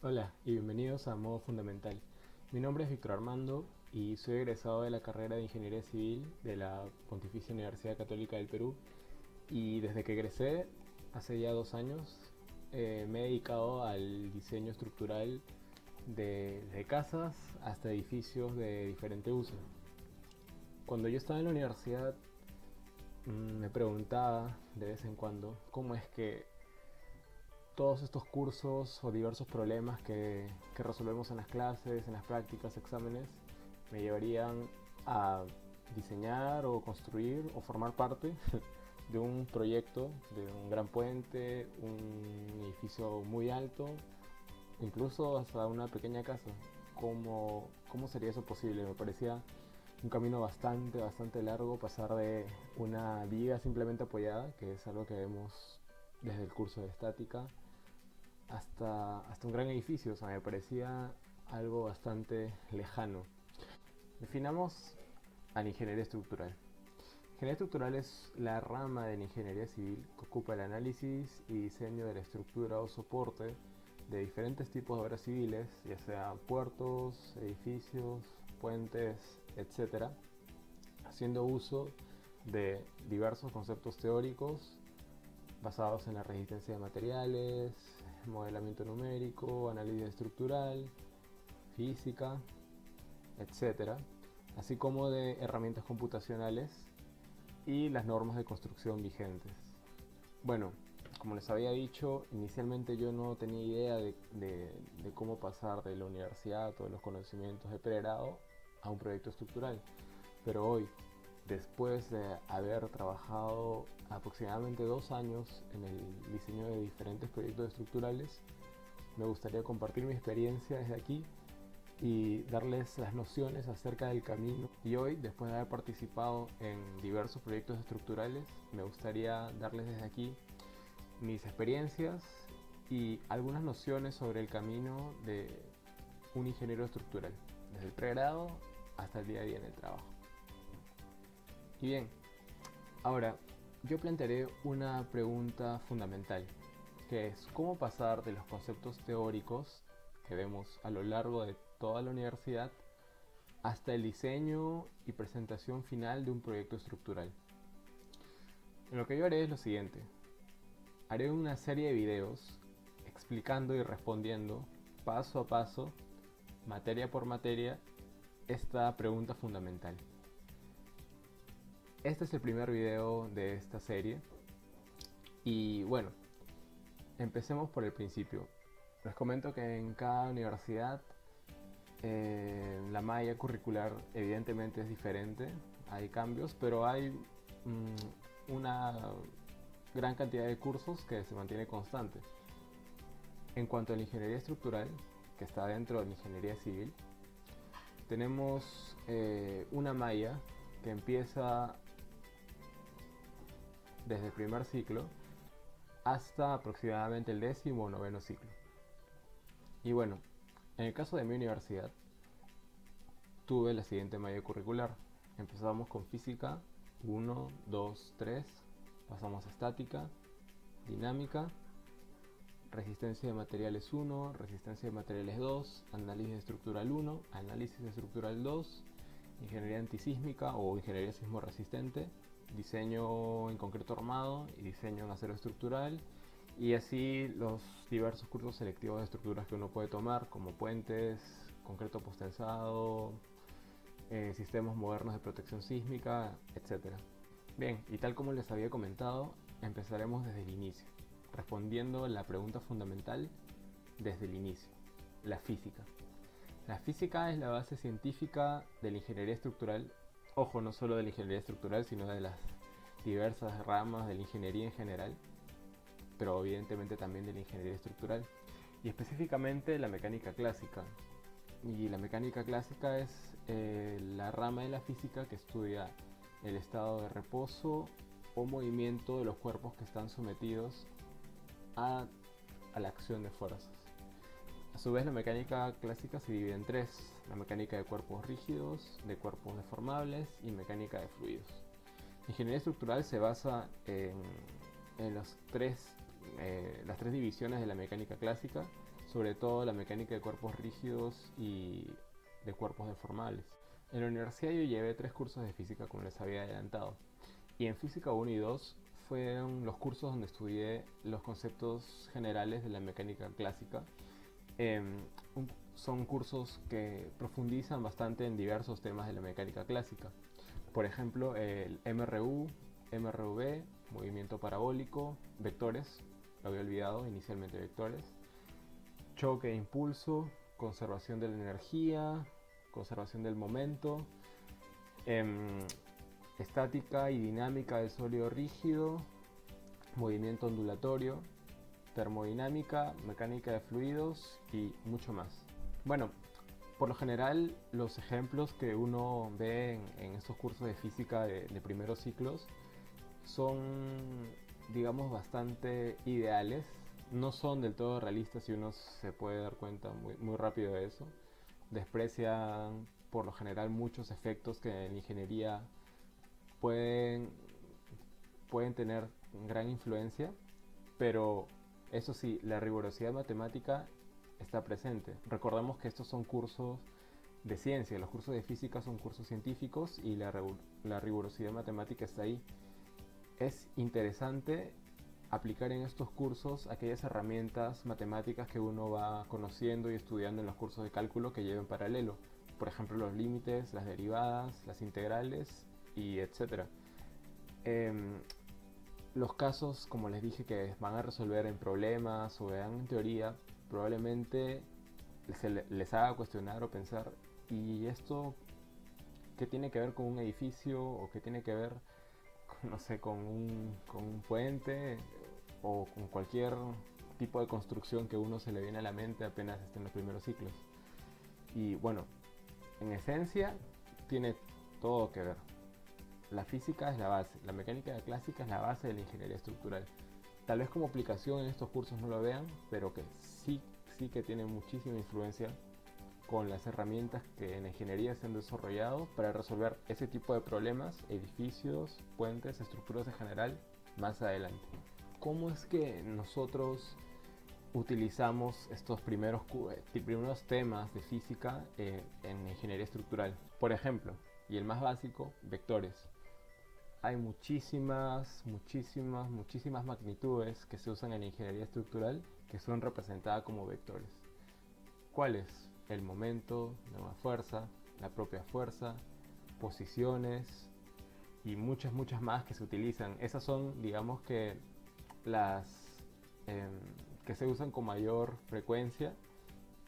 Hola y bienvenidos a Modo Fundamental. Mi nombre es Víctor Armando y soy egresado de la carrera de Ingeniería Civil de la Pontificia Universidad Católica del Perú, y desde que egresé, hace ya 2 años, me he dedicado al diseño estructural de casas hasta edificios de diferente uso. Cuando yo estaba en la universidad, me preguntaba de vez en cuando cómo es que todos estos cursos o diversos problemas que resolvemos en las clases, en las prácticas, exámenes, me llevarían a diseñar o construir o formar parte de un proyecto, de un gran puente, un edificio muy alto, incluso hasta una pequeña casa. ¿Cómo sería eso posible? Me parecía un camino bastante largo pasar de una viga simplemente apoyada, que es algo que vemos desde el curso de estática, hasta un gran edificio. O sea, me parecía algo bastante lejano. Definamos a la ingeniería estructural. Ingeniería estructural es la rama de la ingeniería civil que ocupa el análisis y diseño de la estructura o soporte de diferentes tipos de obras civiles, ya sea puertos, edificios, puentes, etcétera, haciendo uso de diversos conceptos teóricos basados en la resistencia de materiales, modelamiento numérico, análisis estructural, física, etcétera, así como de herramientas computacionales y las normas de construcción vigentes. Bueno, como les había dicho, inicialmente yo no tenía idea de cómo pasar de la universidad o de los conocimientos de pregrado a un proyecto estructural, pero hoy, después de haber trabajado aproximadamente 2 años en el diseño de diferentes proyectos estructurales, me gustaría compartir mi experiencia desde aquí y darles las nociones acerca del camino. Y hoy, después de haber participado en diversos proyectos estructurales, me gustaría darles desde aquí mis experiencias y algunas nociones sobre el camino de un ingeniero estructural, desde el pregrado hasta el día a día en el trabajo. Y bien, ahora yo plantearé una pregunta fundamental, que es cómo pasar de los conceptos teóricos que vemos a lo largo de toda la universidad hasta el diseño y presentación final de un proyecto estructural. Lo que yo haré es lo siguiente: haré una serie de videos explicando y respondiendo paso a paso, materia por materia, esta pregunta fundamental. Este es el primer video de esta serie y bueno, empecemos por el principio. Les comento que en cada universidad la malla curricular evidentemente es diferente, hay cambios, pero hay una gran cantidad de cursos que se mantiene constante. En cuanto a la ingeniería estructural, que está dentro de la ingeniería civil, tenemos una malla que empieza desde el primer ciclo hasta aproximadamente el 19º ciclo. Y bueno, en el caso de mi universidad, tuve la siguiente malla curricular. Empezamos con física 1, 2, 3, pasamos a estática, dinámica, resistencia de materiales 1, resistencia de materiales 2, análisis estructural 1, análisis estructural 2, ingeniería antisísmica o ingeniería sismo resistente, diseño en concreto armado y diseño en acero estructural, y así los diversos cursos selectivos de estructuras que uno puede tomar, como puentes, concreto posttensado, sistemas modernos de protección sísmica, etc. Bien, y tal como les había comentado, empezaremos desde el inicio, respondiendo la pregunta fundamental desde el inicio: la física. La física es la base científica de la ingeniería estructural. Ojo, no solo de la ingeniería estructural, sino de las diversas ramas de la ingeniería en general, pero evidentemente también de la ingeniería estructural, y específicamente la mecánica clásica. Y la mecánica clásica es la rama de la física que estudia el estado de reposo o movimiento de los cuerpos que están sometidos a la acción de fuerzas. A su vez, la mecánica clásica se divide en tres: la mecánica de cuerpos rígidos, de cuerpos deformables y mecánica de fluidos. La ingeniería estructural se basa en las tres divisiones de la mecánica clásica. sobre todo la mecánica de cuerpos rígidos y de cuerpos deformables. En la universidad yo llevé 3 cursos de física, como les había adelantado, y en física 1 y 2 fueron los cursos donde estudié los conceptos generales de la mecánica clásica. Son cursos que profundizan bastante en diversos temas de la mecánica clásica. Por ejemplo, el MRU, MRV, movimiento parabólico, vectores, lo había olvidado, inicialmente vectores, choque e impulso, conservación de la energía, conservación del momento, estática y dinámica del sólido rígido, movimiento ondulatorio, termodinámica, mecánica de fluidos y mucho más. Bueno, por lo general los ejemplos que uno ve en estos cursos de física de primeros ciclos son, digamos, bastante ideales. No son del todo realistas y uno se puede dar cuenta muy rápido de eso. Desprecian por lo general muchos efectos que en la ingeniería pueden tener gran influencia, pero eso sí, la rigurosidad matemática está presente. Recordemos que estos son cursos de ciencia, los cursos de física son cursos científicos y la rigurosidad matemática está ahí. Es interesante aplicar en estos cursos aquellas herramientas matemáticas que uno va conociendo y estudiando en los cursos de cálculo que lleva en paralelo. Por ejemplo, los límites, las derivadas, las integrales y etc. Los casos, como les dije, que van a resolver en problemas o vean en teoría, probablemente les haga cuestionar o pensar, ¿y esto qué tiene que ver con un edificio? ¿O qué tiene que ver, no sé, con un puente? O con cualquier tipo de construcción que uno se le viene a la mente apenas esté en los primeros ciclos. Y bueno, en esencia tiene todo que ver. La física es la base, la mecánica clásica es la base de la ingeniería estructural. Tal vez como aplicación en estos cursos no lo vean, pero que sí que tiene muchísima influencia con las herramientas que en la ingeniería se han desarrollado para resolver ese tipo de problemas, edificios, puentes, estructuras en general, más adelante. ¿Cómo es que nosotros utilizamos estos primeros temas de física en ingeniería estructural? Por ejemplo, y el más básico, vectores. Hay muchísimas magnitudes que se usan en la ingeniería estructural que son representadas como vectores. ¿Cuáles? El momento de una fuerza, la propia fuerza, posiciones y muchas más que se utilizan. Esas son, digamos, que las que se usan con mayor frecuencia,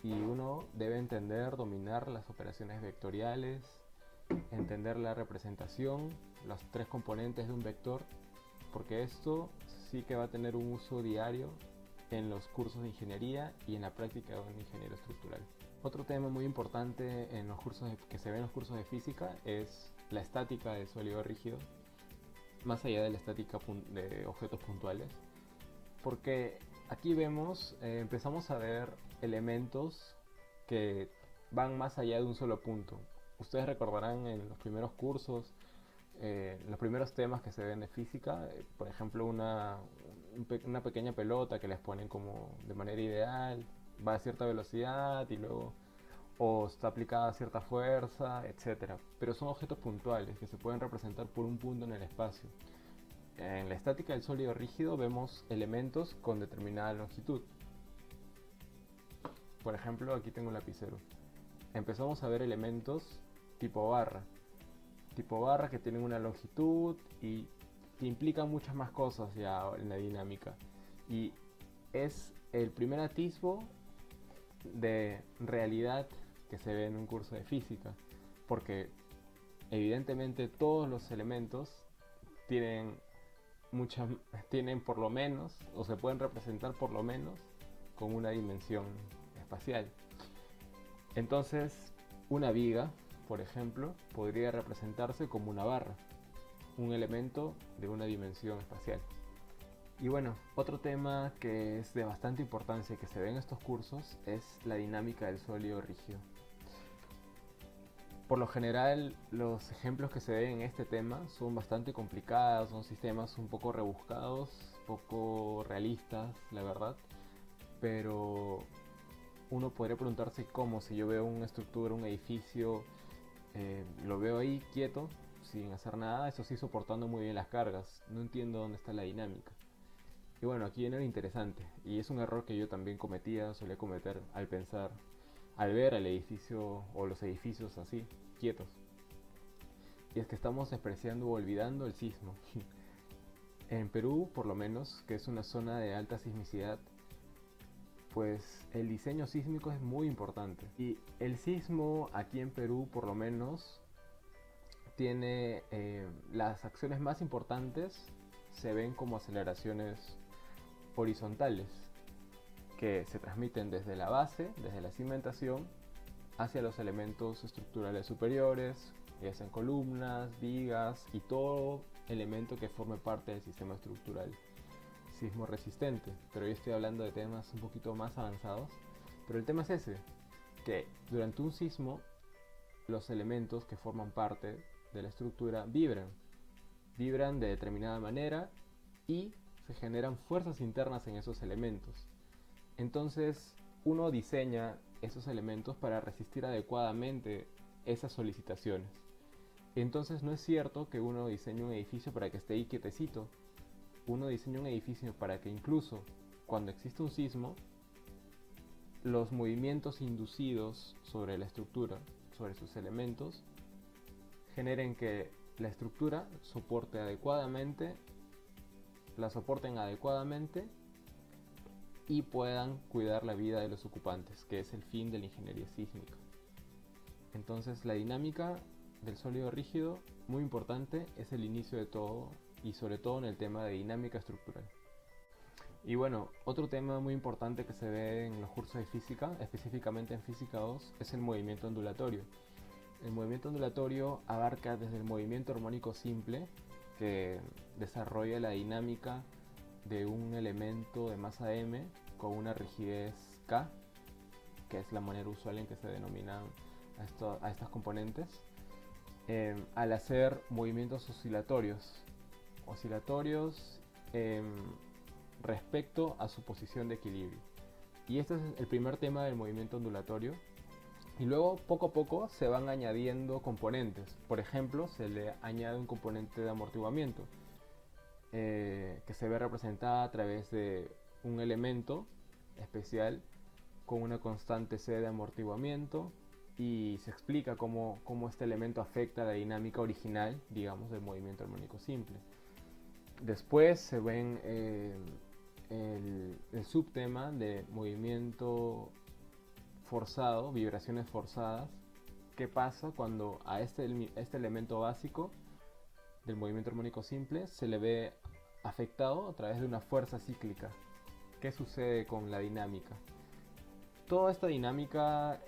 y uno debe entender, dominar las operaciones vectoriales, entender la representación, los 3 componentes de un vector, porque esto sí que va a tener un uso diario en los cursos de ingeniería y en la práctica de un ingeniero estructural. Otro tema muy importante en los cursos que se ve en los cursos de física es la estática del sólido rígido, más allá de la estática de objetos puntuales, porque aquí empezamos a ver elementos que van más allá de un solo punto. Ustedes recordarán en los primeros cursos, los primeros temas que se ven de física, por ejemplo una pequeña pelota que les ponen como de manera ideal, va a cierta velocidad y luego o está aplicada a cierta fuerza, etc. Pero son objetos puntuales que se pueden representar por un punto en el espacio. En la estática del sólido rígido vemos elementos con determinada longitud. Por ejemplo, aquí tengo un lapicero. Empezamos a ver elementos tipo barra que tienen una longitud y que implican muchas más cosas ya en la dinámica. Y es el primer atisbo de realidad que se ve en un curso de física, porque evidentemente todos los elementos tienen por lo menos, o se pueden representar por lo menos con una dimensión espacial. Entonces, una viga, por ejemplo, podría representarse como una barra, un elemento de una dimensión espacial. Y bueno, otro tema que es de bastante importancia y que se ve en estos cursos es la dinámica del sólido rígido. Por lo general, los ejemplos que se ven en este tema son bastante complicados, son sistemas un poco rebuscados, poco realistas, la verdad, pero uno podría preguntarse cómo, si yo veo una estructura, un edificio, lo veo ahí quieto, sin hacer nada, eso sí soportando muy bien las cargas, no entiendo dónde está la dinámica. Y bueno, aquí viene lo interesante, y es un error que yo también solía cometer al pensar, al ver el edificio o los edificios así, quietos. Y es que estamos despreciando o olvidando el sismo. En Perú, por lo menos, que es una zona de alta sismicidad, pues el diseño sísmico es muy importante. Y el sismo aquí en Perú, por lo menos, tiene las acciones más importantes se ven como aceleraciones horizontales que se transmiten desde la base, desde la cimentación, hacia los elementos estructurales superiores, ya sean columnas, vigas y todo elemento que forme parte del sistema estructural sismo resistente. Pero yo estoy hablando de temas un poquito más avanzados. Pero el tema es ese, que durante un sismo los elementos que forman parte de la estructura vibran de determinada manera y se generan fuerzas internas en esos elementos. Entonces uno diseña esos elementos para resistir adecuadamente esas solicitaciones. Entonces no es cierto que uno diseñe un edificio para que esté ahí quietecito. Uno diseña un edificio para que incluso cuando existe un sismo, los movimientos inducidos sobre la estructura, sobre sus elementos, generen que la estructura la soporten adecuadamente y puedan cuidar la vida de los ocupantes, que es el fin de la ingeniería sísmica. Entonces la dinámica del sólido rígido, muy importante, es el inicio de todo y sobre todo en el tema de dinámica estructural. Y bueno, otro tema muy importante que se ve en los cursos de física, específicamente en física 2, es el movimiento ondulatorio. El movimiento ondulatorio abarca desde el movimiento armónico simple, que desarrolla la dinámica de un elemento de masa m con una rigidez k, que es la manera usual en que se denominan a estas componentes, al hacer movimientos oscilatorios respecto a su posición de equilibrio. Y este es el primer tema del movimiento ondulatorio. Y luego poco a poco se van añadiendo componentes. Por ejemplo, se le añade un componente de amortiguamiento, que se ve representada a través de un elemento especial con una constante C de amortiguamiento, y se explica cómo este elemento afecta la dinámica original, digamos, del movimiento armónico simple. Después se ven el subtema de movimiento forzado, vibraciones forzadas. ¿Qué pasa cuando a este elemento básico del movimiento armónico simple se le ve afectado a través de una fuerza cíclica? ¿Qué sucede con la dinámica? Toda esta dinámica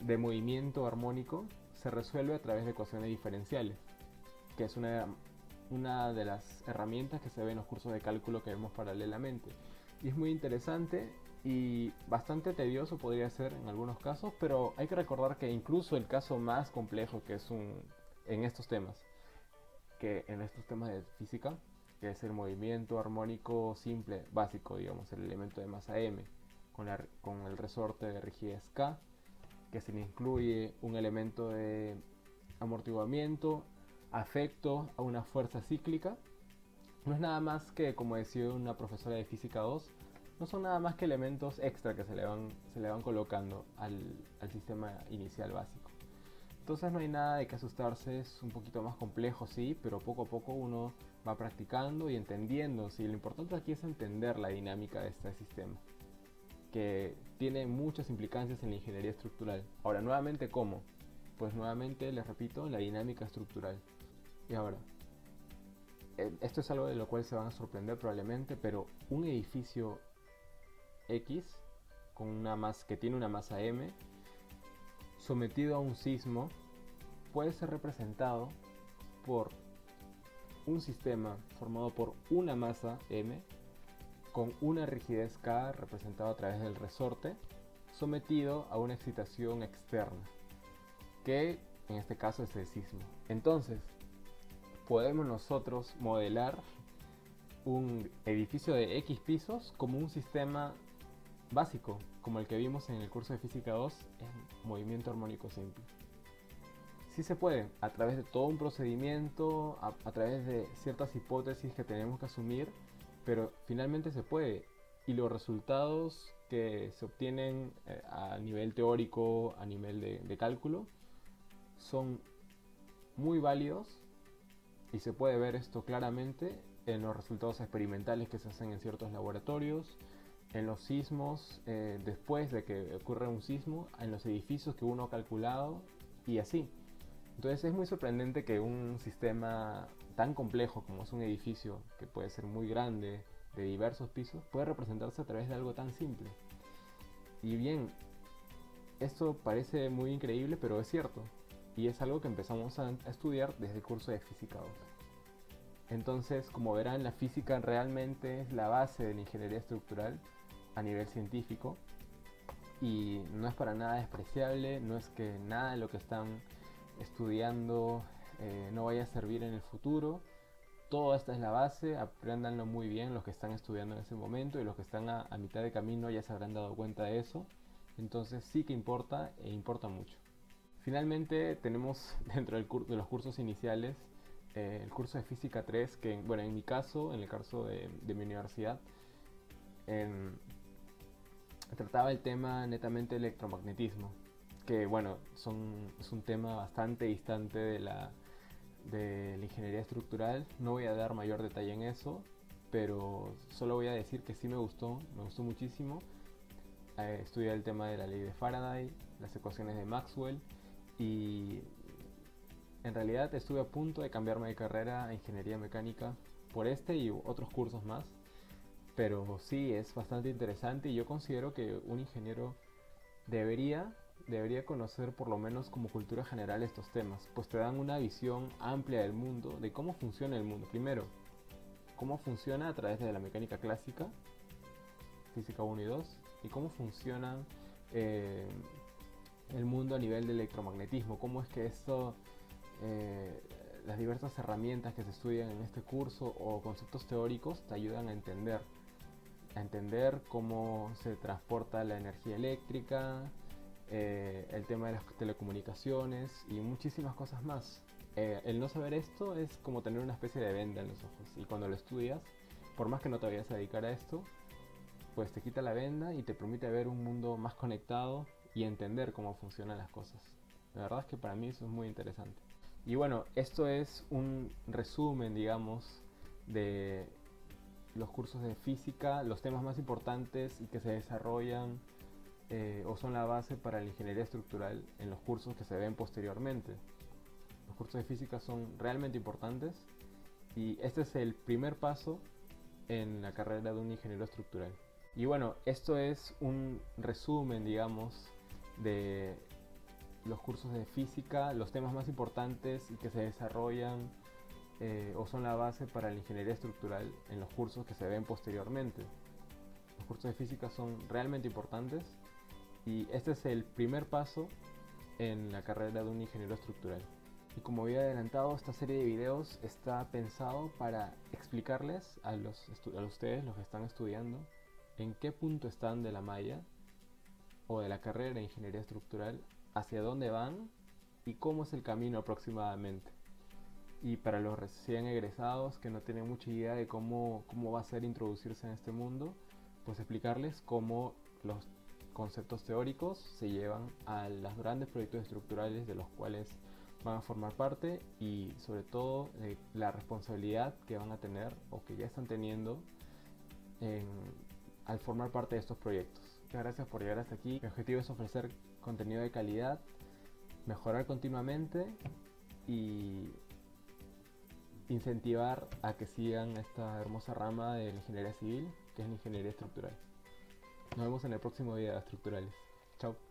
de movimiento armónico se resuelve a través de ecuaciones diferenciales, que es una de las herramientas que se ve en los cursos de cálculo que vemos paralelamente. Y es muy interesante y bastante tedioso podría ser en algunos casos, pero hay que recordar que incluso el caso más complejo que es en estos temas de física, que es el movimiento armónico simple básico, digamos, el elemento de masa m, con el resorte de rigidez k, que se le incluye un elemento de amortiguamiento afecto a una fuerza cíclica, no es nada más que, como decía una profesora de física 2, no son nada más que elementos extra que se le van colocando al sistema inicial básico. Entonces no hay nada de que asustarse, es un poquito más complejo, sí, pero poco a poco uno va practicando y entendiendo. Sí, lo importante aquí es entender la dinámica de este sistema, que tiene muchas implicancias en la ingeniería estructural. Ahora, nuevamente, ¿cómo? Pues nuevamente, les repito, la dinámica estructural. Y ahora, esto es algo de lo cual se van a sorprender probablemente, pero un edificio X que tiene una masa m, sometido a un sismo, puede ser representado por un sistema formado por una masa m con una rigidez k representado a través del resorte, sometido a una excitación externa, que en este caso es el sismo. Entonces, podemos nosotros modelar un edificio de X pisos como un sistema básico, como el que vimos en el curso de Física 2, en movimiento armónico simple. Sí se puede, a través de todo un procedimiento, a través de ciertas hipótesis que tenemos que asumir, pero finalmente se puede. Y los resultados que se obtienen a nivel teórico, a nivel de cálculo, son muy válidos y se puede ver esto claramente en los resultados experimentales que se hacen en ciertos laboratorios, en los sismos, después de que ocurre un sismo, en los edificios que uno ha calculado y así. Entonces es muy sorprendente que un sistema tan complejo como es un edificio, que puede ser muy grande, de diversos pisos, puede representarse a través de algo tan simple. Y bien, esto parece muy increíble, pero es cierto. Y es algo que empezamos a estudiar desde el curso de Física 2. Entonces, como verán, la física realmente es la base de la ingeniería estructural a nivel científico. Y no es para nada despreciable, no es que nada de lo que están estudiando no vaya a servir en el futuro. Todo esta es la base, apréndanlo muy bien los que están estudiando en ese momento, y los que están a mitad de camino ya se habrán dado cuenta de eso. Entonces sí que importa, e importa mucho. Finalmente tenemos dentro de los cursos iniciales el curso de Física 3, que bueno, en mi caso, en el caso de mi universidad, trataba el tema netamente electromagnetismo, que bueno, es un tema bastante distante de la ingeniería estructural. No voy a dar mayor detalle en eso, pero solo voy a decir que sí me gustó muchísimo. Estudié el tema de la ley de Faraday, las ecuaciones de Maxwell, y en realidad estuve a punto de cambiarme de carrera a ingeniería mecánica por este y otros cursos más. Pero sí, es bastante interesante, y yo considero que un ingeniero debería conocer por lo menos como cultura general estos temas, pues te dan una visión amplia del mundo, de cómo funciona el mundo. Primero, cómo funciona a través de la mecánica clásica, física 1 y 2, y cómo funciona el mundo a nivel de electromagnetismo, cómo es que esto, las diversas herramientas que se estudian en este curso o conceptos teóricos te ayudan a entender cómo se transporta la energía eléctrica, el tema de las telecomunicaciones y muchísimas cosas más. El no saber esto es como tener una especie de venda en los ojos, y cuando lo estudias, por más que no te vayas a dedicar a esto, pues te quita la venda y te permite ver un mundo más conectado y entender cómo funcionan las cosas. La verdad es que para mí eso es muy interesante. Y bueno, esto es un resumen, digamos, de los cursos de física, los temas más importantes y que se desarrollan o son la base para la ingeniería estructural en los cursos que se ven posteriormente. Los cursos de física son realmente importantes, y este es el primer paso en la carrera de un ingeniero estructural. Y bueno, esto es un resumen, digamos, de los cursos de física, los temas más importantes y que se desarrollan o son la base para la ingeniería estructural en los cursos que se ven posteriormente. Los cursos de física son realmente importantes, y este es el primer paso en la carrera de un ingeniero estructural. Y como había adelantado, esta serie de videos está pensado para explicarles a ustedes, los que están estudiando, en qué punto están de la malla o de la carrera de ingeniería estructural, hacia dónde van y cómo es el camino aproximadamente. Y para los recién egresados que no tienen mucha idea de cómo va a ser introducirse en este mundo, pues explicarles cómo los conceptos teóricos se llevan a los grandes proyectos estructurales de los cuales van a formar parte, y sobre todo la responsabilidad que van a tener o que ya están teniendo al formar parte de estos proyectos. Muchas gracias por llegar hasta aquí. Mi objetivo es ofrecer contenido de calidad, mejorar continuamente y incentivar a que sigan esta hermosa rama de la ingeniería civil, que es la ingeniería estructural. Nos vemos en el próximo video de Estructurales. Chao.